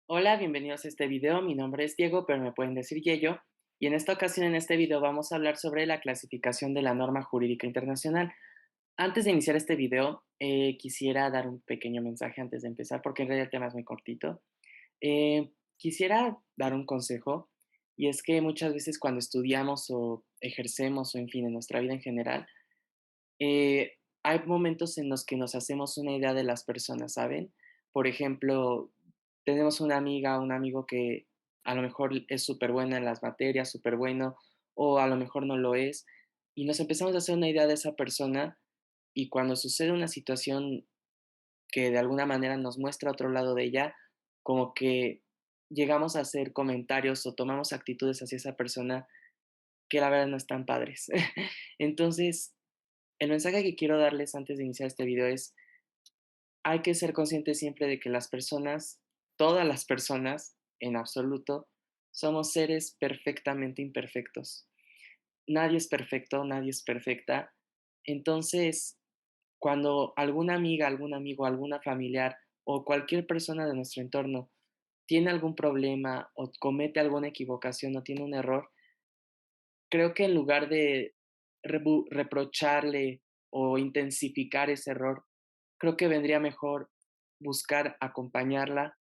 Hola, bienvenidos a este video. Mi nombre es Diego, pero me pueden decir Yello. Y en esta ocasión, en este video, vamos a hablar sobre la clasificación de la norma jurídica internacional. Antes de iniciar este video, quisiera dar un pequeño mensaje antes de empezar, porque en realidad el tema es muy cortito. Quisiera dar un consejo, y es que muchas veces cuando estudiamos o ejercemos, o en fin, en nuestra vida en general, hay momentos en los que nos hacemos una idea de las personas, ¿saben? Por ejemplo, tenemos una amiga, un amigo que a lo mejor es súper buena en las materias, súper bueno, o a lo mejor no lo es, y nos empezamos a hacer una idea de esa persona, y cuando sucede una situación que de alguna manera nos muestra otro lado de ella, como que llegamos a hacer comentarios o tomamos actitudes hacia esa persona que la verdad no están padres. Entonces, el mensaje que quiero darles antes de iniciar este video es, hay que ser conscientes siempre de que las personas, todas las personas en absoluto, somos seres perfectamente imperfectos. Nadie es perfecto, nadie es perfecta. Entonces, cuando alguna amiga, algún amigo, alguna familiar o cualquier persona de nuestro entorno tiene algún problema o comete alguna equivocación o tiene un error, creo que en lugar de reprocharle o intensificar ese error, creo que vendría mejor buscar acompañarla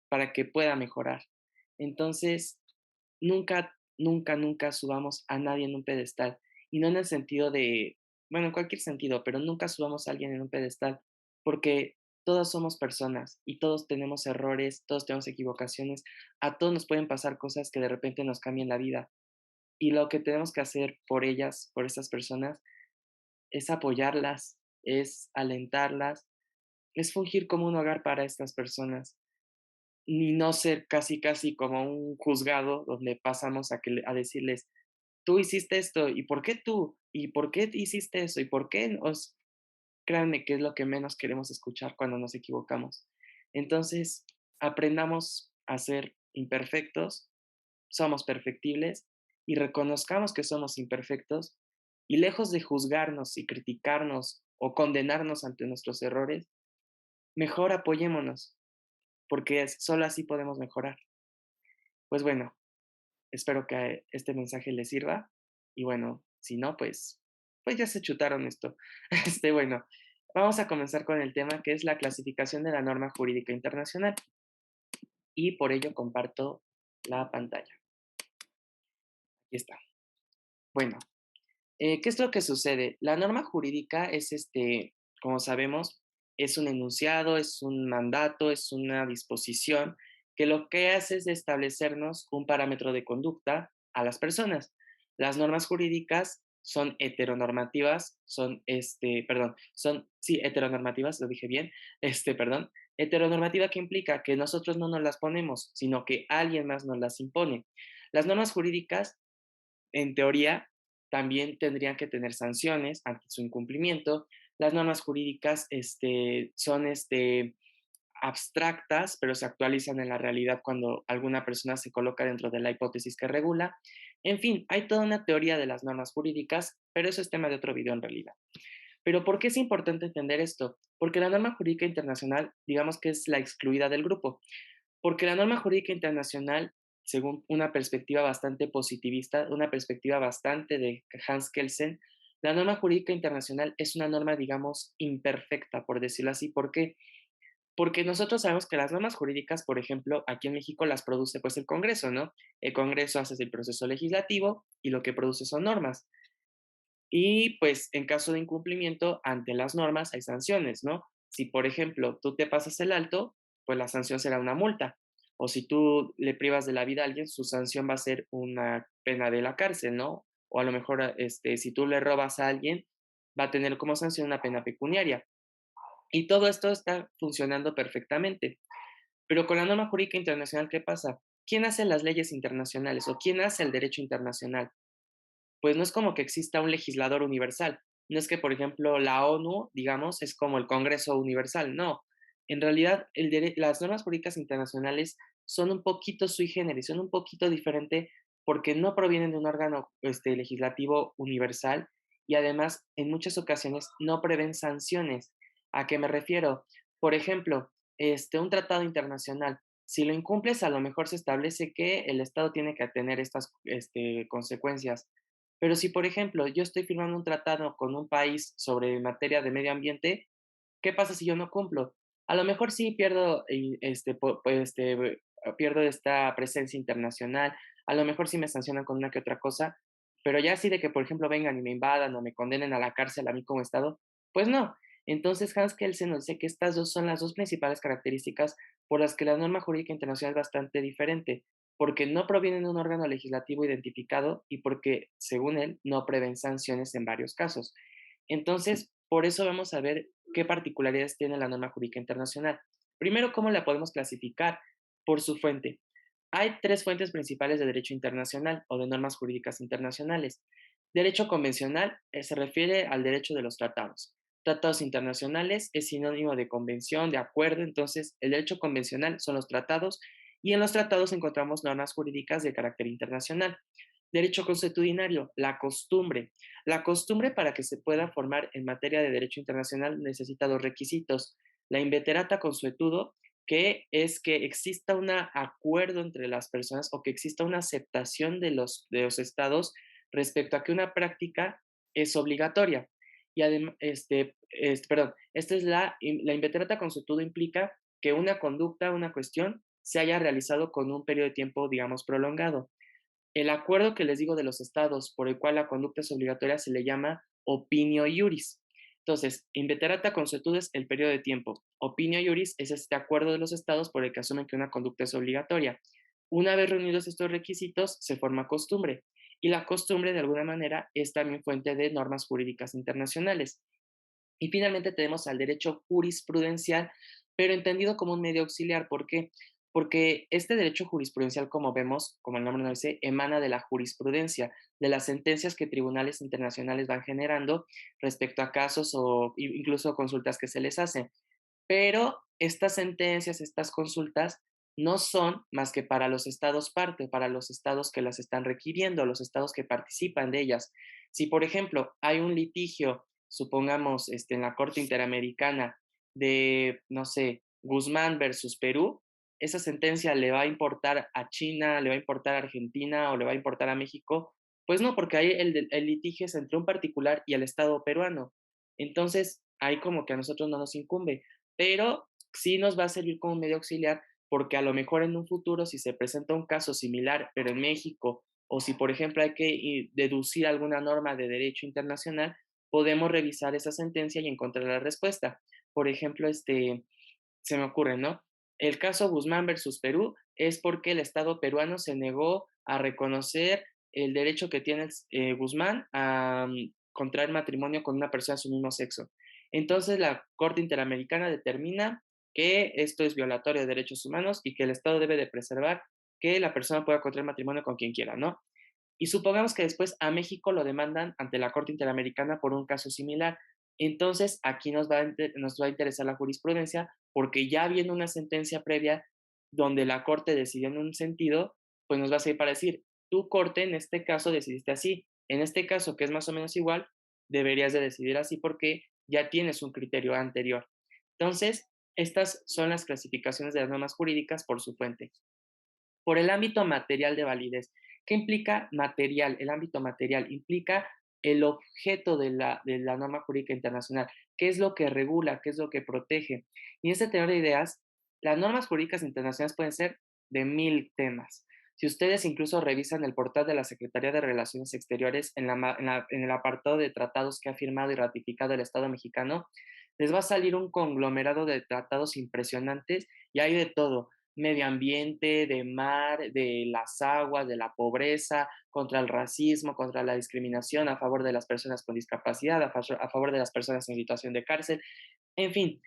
para que pueda mejorar. Entonces, nunca, nunca, nunca subamos a nadie en un pedestal. Y no en el sentido de, bueno, en cualquier sentido, pero nunca subamos a alguien en un pedestal, porque todos somos personas y todos tenemos errores, todos tenemos equivocaciones, a todos nos pueden pasar cosas que de repente nos cambian la vida. Y lo que tenemos que hacer por ellas, por estas personas, es apoyarlas, es alentarlas, es fungir como un hogar para estas personas, y no ser casi, casi como un juzgado donde pasamos a decirles, tú hiciste esto, ¿y por qué tú? ¿Y por qué hiciste eso? ¿Y por qué? Créanme que es lo que menos queremos escuchar cuando nos equivocamos. Entonces, aprendamos a ser imperfectos, somos perfectibles y reconozcamos que somos imperfectos y lejos de juzgarnos y criticarnos o condenarnos ante nuestros errores, mejor apoyémonos, porque solo así podemos mejorar. Pues bueno, espero que este mensaje les sirva y bueno, si no, pues ya se chutaron esto. Bueno, vamos a comenzar con el tema que es la clasificación de la norma jurídica internacional y por ello comparto la pantalla. Aquí está. Bueno, ¿qué es lo que sucede? La norma jurídica es, como sabemos, es un enunciado, es un mandato, es una disposición que lo que hace es establecernos un parámetro de conducta a las personas. Las normas jurídicas son heteronormativas, sí, heteronormativas, lo dije bien, perdón, heteronormativa que implica que nosotros no nos las ponemos, sino que alguien más nos las impone. Las normas jurídicas en teoría, también tendrían que tener sanciones ante su incumplimiento. Las normas jurídicas son abstractas, pero se actualizan en la realidad cuando alguna persona se coloca dentro de la hipótesis que regula. En fin, hay toda una teoría de las normas jurídicas, pero eso es tema de otro video en realidad. Pero ¿por qué es importante entender esto? Porque la norma jurídica internacional, digamos que es la excluida del grupo. Porque la norma jurídica internacional, según una perspectiva bastante positivista, una perspectiva bastante de Hans Kelsen, la norma jurídica internacional es una norma, digamos, imperfecta, por decirlo así. ¿Por qué? Porque nosotros sabemos que las normas jurídicas, por ejemplo, aquí en México las produce pues el Congreso, ¿no? El Congreso hace el proceso legislativo y lo que produce son normas. Y pues en caso de incumplimiento ante las normas hay sanciones, ¿no? Si por ejemplo tú te pasas el alto, pues la sanción será una multa. O si tú le privas de la vida a alguien, su sanción va a ser una pena de la cárcel, ¿no? O a lo mejor, si tú le robas a alguien, va a tener como sanción una pena pecuniaria. Y todo esto está funcionando perfectamente. Pero con la norma jurídica internacional, ¿qué pasa? ¿Quién hace las leyes internacionales o quién hace el derecho internacional? Pues no es como que exista un legislador universal. No es que, por ejemplo, la ONU, digamos, es como el Congreso Universal, no. En realidad, las normas jurídicas internacionales son un poquito sui generis, son un poquito diferente porque no provienen de un órgano legislativo universal y además en muchas ocasiones no prevén sanciones. ¿A qué me refiero? Por ejemplo, un tratado internacional, si lo incumples, a lo mejor se establece que el Estado tiene que tener estas consecuencias. Pero si, por ejemplo, yo estoy firmando un tratado con un país sobre materia de medio ambiente, ¿qué pasa si yo no cumplo? A lo mejor sí pierdo, pierdo esta presencia internacional, a lo mejor sí me sancionan con una que otra cosa, pero ya así de que, por ejemplo, vengan y me invadan o me condenen a la cárcel a mí como Estado, pues no. Entonces, Hans Kelsen nos dice que estas dos son las dos principales características por las que la norma jurídica internacional es bastante diferente, porque no provienen de un órgano legislativo identificado y porque, según él, no prevén sanciones en varios casos. Entonces, por eso vamos a ver qué particularidades tiene la norma jurídica internacional. Primero, ¿cómo la podemos clasificar? Por su fuente. Hay tres fuentes principales de derecho internacional o de normas jurídicas internacionales. Derecho convencional se refiere al derecho de los tratados. Tratados internacionales es sinónimo de convención, de acuerdo, entonces el derecho convencional son los tratados y en los tratados encontramos normas jurídicas de carácter internacional. Derecho consuetudinario, la costumbre. La costumbre para que se pueda formar en materia de derecho internacional necesita dos requisitos. La inveterata consuetudo, que es que exista un acuerdo entre las personas o que exista una aceptación de los estados respecto a que una práctica es obligatoria. Y además, perdón, esta es la inveterata consuetudo implica que una conducta, una cuestión, se haya realizado con un periodo de tiempo, digamos, prolongado. El acuerdo que les digo de los estados por el cual la conducta es obligatoria se le llama opinio iuris. Entonces, inveterata consuetudo es el periodo de tiempo. Opinio iuris es este acuerdo de los estados por el que asumen que una conducta es obligatoria. Una vez reunidos estos requisitos, se forma costumbre. Y la costumbre, de alguna manera, es también fuente de normas jurídicas internacionales. Y finalmente tenemos al derecho jurisprudencial, pero entendido como un medio auxiliar. ¿Por qué? Porque este derecho jurisprudencial, como vemos, como el nombre nos dice, emana de la jurisprudencia, de las sentencias que tribunales internacionales van generando respecto a casos o incluso consultas que se les hacen. Pero estas sentencias, estas consultas, no son más que para los estados parte, para los estados que las están requiriendo, los estados que participan de ellas. Si, por ejemplo, hay un litigio, supongamos, en la Corte Interamericana de, no sé, Guzmán versus Perú, esa sentencia le va a importar a China, le va a importar a Argentina o le va a importar a México. Pues no, porque ahí el litigio es entre un particular y el Estado peruano. Entonces, ahí como que a nosotros no nos incumbe, pero sí nos va a servir como medio auxiliar porque a lo mejor en un futuro, si se presenta un caso similar, pero en México, o si, por ejemplo, hay que deducir alguna norma de derecho internacional, podemos revisar esa sentencia y encontrar la respuesta. Por ejemplo, se me ocurre, ¿no? El caso Guzmán versus Perú es porque el Estado peruano se negó a reconocer el derecho que tiene Guzmán a contraer matrimonio con una persona de su mismo sexo. Entonces, la Corte Interamericana determina que esto es violatorio de derechos humanos y que el Estado debe de preservar que la persona pueda contraer matrimonio con quien quiera, ¿no? Y supongamos que después a México lo demandan ante la Corte Interamericana por un caso similar. Entonces, aquí nos va a interesar la jurisprudencia porque ya viene una sentencia previa donde la Corte decidió en un sentido, pues nos va a servir para decir, tu Corte en este caso decidiste así, en este caso que es más o menos igual, deberías de decidir así porque ya tienes un criterio anterior. Entonces, estas son las clasificaciones de las normas jurídicas por su fuente. Por el ámbito material de validez. ¿Qué implica material? El ámbito material implica el objeto de la norma jurídica internacional. ¿Qué es lo que regula? ¿Qué es lo que protege? Y en este tenor de ideas, las normas jurídicas internacionales pueden ser de 1000 temas. Si ustedes incluso revisan el portal de la Secretaría de Relaciones Exteriores en el apartado de tratados que ha firmado y ratificado el Estado mexicano, les va a salir un conglomerado de tratados impresionantes y hay de todo: medio ambiente, de mar, de las aguas, de la pobreza, contra el racismo, contra la discriminación, a favor de las personas con discapacidad, a favor de las personas en situación de cárcel. En fin,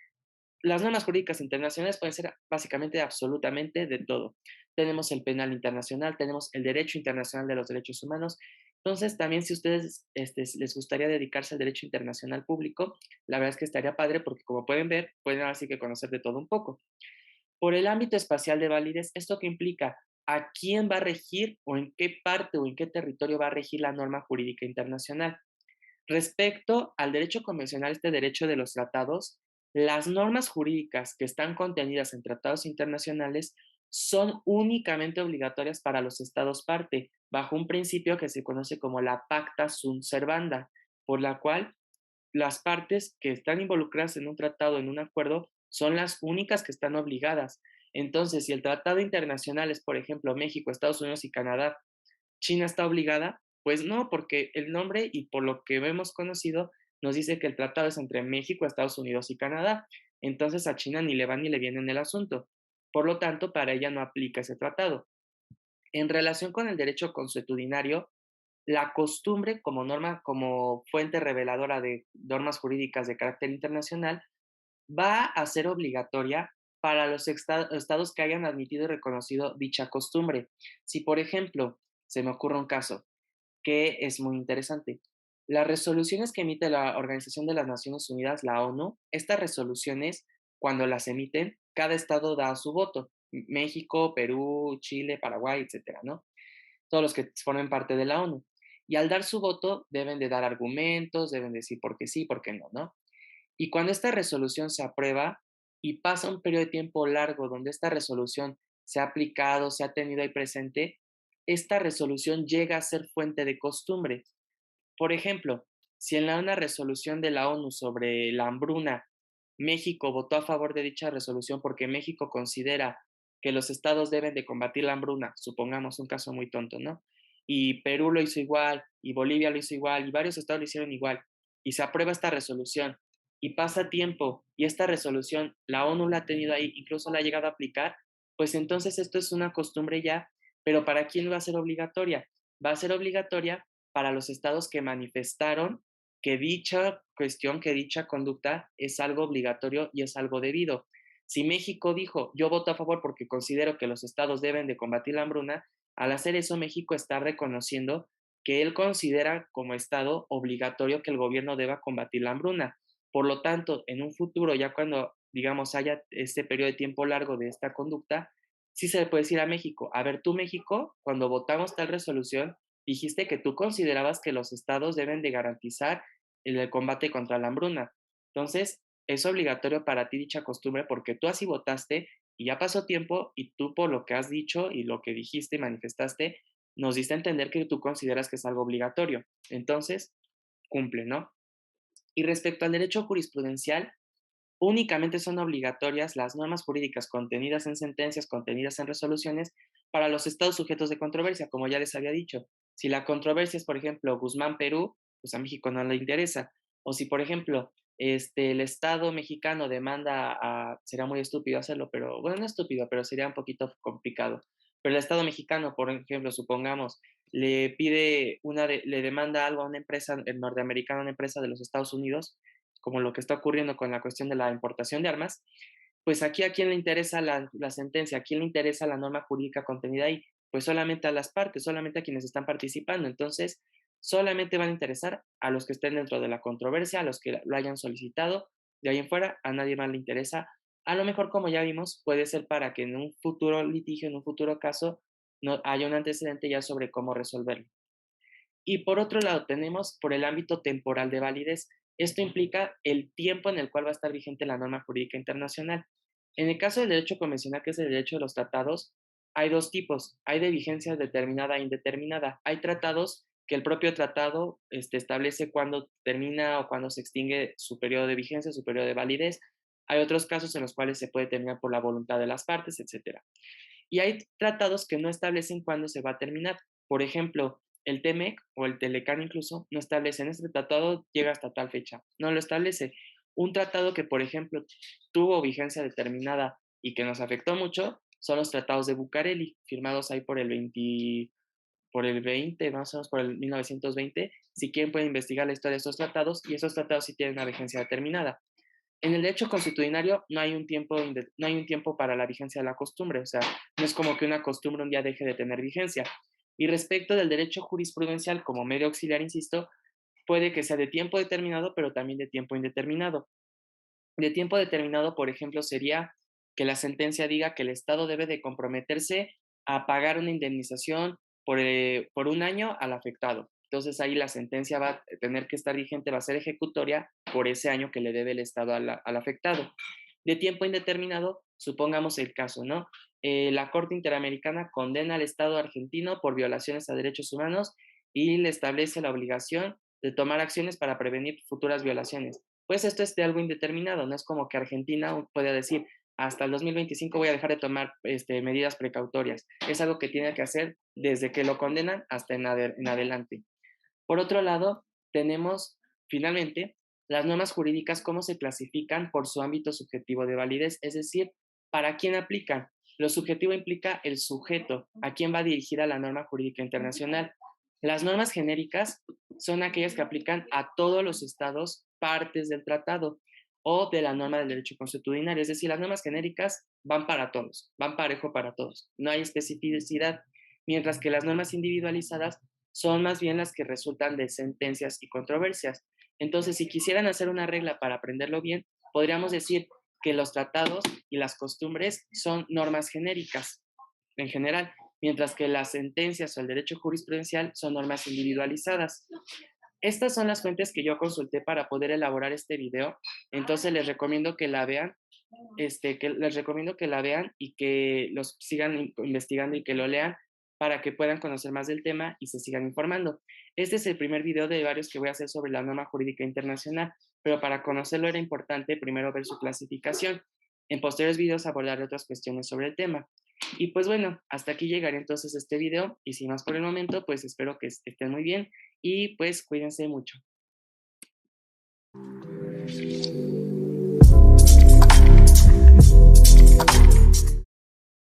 las normas jurídicas internacionales pueden ser básicamente absolutamente de todo. Tenemos el penal internacional, tenemos el derecho internacional de los derechos humanos. Entonces, también si ustedes les gustaría dedicarse al derecho internacional público, la verdad es que estaría padre porque como pueden ver, pueden así que conocer de todo un poco. Por el ámbito espacial de validez, ¿esto qué implica? ¿A quién va a regir o en qué parte o en qué territorio va a regir la norma jurídica internacional? Respecto al derecho convencional, este derecho de los tratados, las normas jurídicas que están contenidas en tratados internacionales son únicamente obligatorias para los estados parte, bajo un principio que se conoce como la pacta sunt servanda, por la cual las partes que están involucradas en un tratado, en un acuerdo, son las únicas que están obligadas. Entonces, si el tratado internacional es, por ejemplo, México, Estados Unidos y Canadá, ¿China está obligada? Pues no, porque el nombre y por lo que hemos conocido nos dice que el tratado es entre México, Estados Unidos y Canadá. Entonces a China ni le va ni le viene en el asunto. Por lo tanto, para ella no aplica ese tratado. En relación con el derecho consuetudinario, la costumbre como norma, como fuente reveladora de normas jurídicas de carácter internacional, va a ser obligatoria para los estados que hayan admitido y reconocido dicha costumbre. Si, por ejemplo, se me ocurre un caso, que es muy interesante. Las resoluciones que emite la Organización de las Naciones Unidas, la ONU, estas resoluciones, cuando las emiten, cada estado da su voto. México, Perú, Chile, Paraguay, etcétera, ¿no? Todos los que formen parte de la ONU. Y al dar su voto, deben de dar argumentos, deben decir por qué sí, por qué no, ¿no? Y cuando esta resolución se aprueba y pasa un periodo de tiempo largo donde esta resolución se ha aplicado, se ha tenido ahí presente, esta resolución llega a ser fuente de costumbre. Por ejemplo, si en una resolución de la ONU sobre la hambruna, México votó a favor de dicha resolución porque México considera que los estados deben de combatir la hambruna, supongamos un caso muy tonto, ¿no? Y Perú lo hizo igual, y Bolivia lo hizo igual, y varios estados lo hicieron igual, y se aprueba esta resolución, y pasa tiempo, y esta resolución la ONU la ha tenido ahí, incluso la ha llegado a aplicar, pues entonces esto es una costumbre ya, pero ¿para quién va a ser obligatoria? Va a ser obligatoria para los estados que manifestaron que dicha cuestión, que dicha conducta es algo obligatorio y es algo debido. Si México dijo, yo voto a favor porque considero que los estados deben de combatir la hambruna, al hacer eso México está reconociendo que él considera como estado obligatorio que el gobierno deba combatir la hambruna. Por lo tanto, en un futuro, ya cuando, digamos, haya este periodo de tiempo largo de esta conducta, sí se le puede decir a México, a ver, tú México, cuando votamos tal resolución, dijiste que tú considerabas que los estados deben de garantizar el combate contra la hambruna. Entonces, es obligatorio para ti dicha costumbre porque tú así votaste y ya pasó tiempo y tú por lo que has dicho y lo que dijiste y manifestaste, nos diste a entender que tú consideras que es algo obligatorio. Entonces, cumple, ¿no? Y respecto al derecho jurisprudencial, únicamente son obligatorias las normas jurídicas contenidas en sentencias, contenidas en resoluciones, para los estados sujetos de controversia, como ya les había dicho. Si la controversia es, por ejemplo, Guzmán-Perú, pues a México no le interesa. O si, por ejemplo, el Estado mexicano demanda a, sería muy estúpido hacerlo, pero bueno, no estúpido, pero sería un poquito complicado. Pero el Estado mexicano, por ejemplo, supongamos, le pide le demanda algo a una empresa norteamericana, a una empresa de los Estados Unidos, como lo que está ocurriendo con la cuestión de la importación de armas, pues aquí a quién le interesa la sentencia, a quién le interesa la norma jurídica contenida ahí, pues solamente a las partes, solamente a quienes están participando. Entonces, solamente van a interesar a los que estén dentro de la controversia, a los que lo hayan solicitado, de ahí en fuera a nadie más le interesa. A lo mejor, como ya vimos, puede ser para que en un futuro litigio, en un futuro caso, no haya un antecedente ya sobre cómo resolverlo. Y por otro lado, tenemos por el ámbito temporal de validez. Esto implica el tiempo en el cual va a estar vigente la norma jurídica internacional. En el caso del derecho convencional, que es el derecho de los tratados, hay dos tipos. Hay de vigencia determinada e indeterminada. Hay tratados que el propio tratado establece cuándo termina o cuándo se extingue su periodo de vigencia, su periodo de validez. Hay otros casos en los cuales se puede terminar por la voluntad de las partes, etcétera. Y hay tratados que no establecen cuándo se va a terminar. Por ejemplo, el TEMEC o el Telecán incluso no establecen este tratado llega hasta tal fecha. No lo establece. Un tratado que, por ejemplo, tuvo vigencia determinada y que nos afectó mucho son los tratados de Bucareli, firmados ahí por el 20, más o menos por el 1920. Si quieren pueden investigar la historia de estos tratados y esos tratados sí tienen una vigencia determinada. En el derecho consuetudinario no hay un tiempo para la vigencia de la costumbre, o sea, no es como que una costumbre un día deje de tener vigencia. Y respecto del derecho jurisprudencial como medio auxiliar, insisto, puede que sea de tiempo determinado, pero también de tiempo indeterminado. De tiempo determinado, por ejemplo, sería que la sentencia diga que el Estado debe de comprometerse a pagar una indemnización por un año al afectado. Entonces ahí la sentencia va a tener que estar vigente, va a ser ejecutoria por ese año que le debe el Estado al afectado. De tiempo indeterminado, supongamos el caso, ¿no? La Corte Interamericana condena al Estado argentino por violaciones a derechos humanos y le establece la obligación de tomar acciones para prevenir futuras violaciones. Pues esto es de algo indeterminado, no es como que Argentina pueda decir, hasta el 2025 voy a dejar de tomar medidas precautorias. Es algo que tiene que hacer desde que lo condenan hasta en adelante. Por otro lado, tenemos finalmente las normas jurídicas, cómo se clasifican por su ámbito subjetivo de validez, es decir, para quién aplican. Lo subjetivo implica el sujeto, a quién va dirigida la norma jurídica internacional. Las normas genéricas son aquellas que aplican a todos los estados partes del tratado o de la norma del derecho consuetudinario. Es decir, las normas genéricas van para todos, van parejo para todos. No hay especificidad, mientras que las normas individualizadas son más bien las que resultan de sentencias y controversias. Entonces, si quisieran hacer una regla para aprenderlo bien, podríamos decir que los tratados y las costumbres son normas genéricas en general, mientras que las sentencias o el derecho jurisprudencial son normas individualizadas. Estas son las fuentes que yo consulté para poder elaborar este video, entonces les recomiendo que la vean, y que los sigan investigando y que lo lean para que puedan conocer más del tema y se sigan informando. Este es el primer video de varios que voy a hacer sobre la norma jurídica internacional, pero para conocerlo era importante primero ver su clasificación. En posteriores videos abordaré otras cuestiones sobre el tema. Y pues bueno, hasta aquí llegaré entonces este video y sin más por el momento, pues espero que estén muy bien y pues cuídense mucho.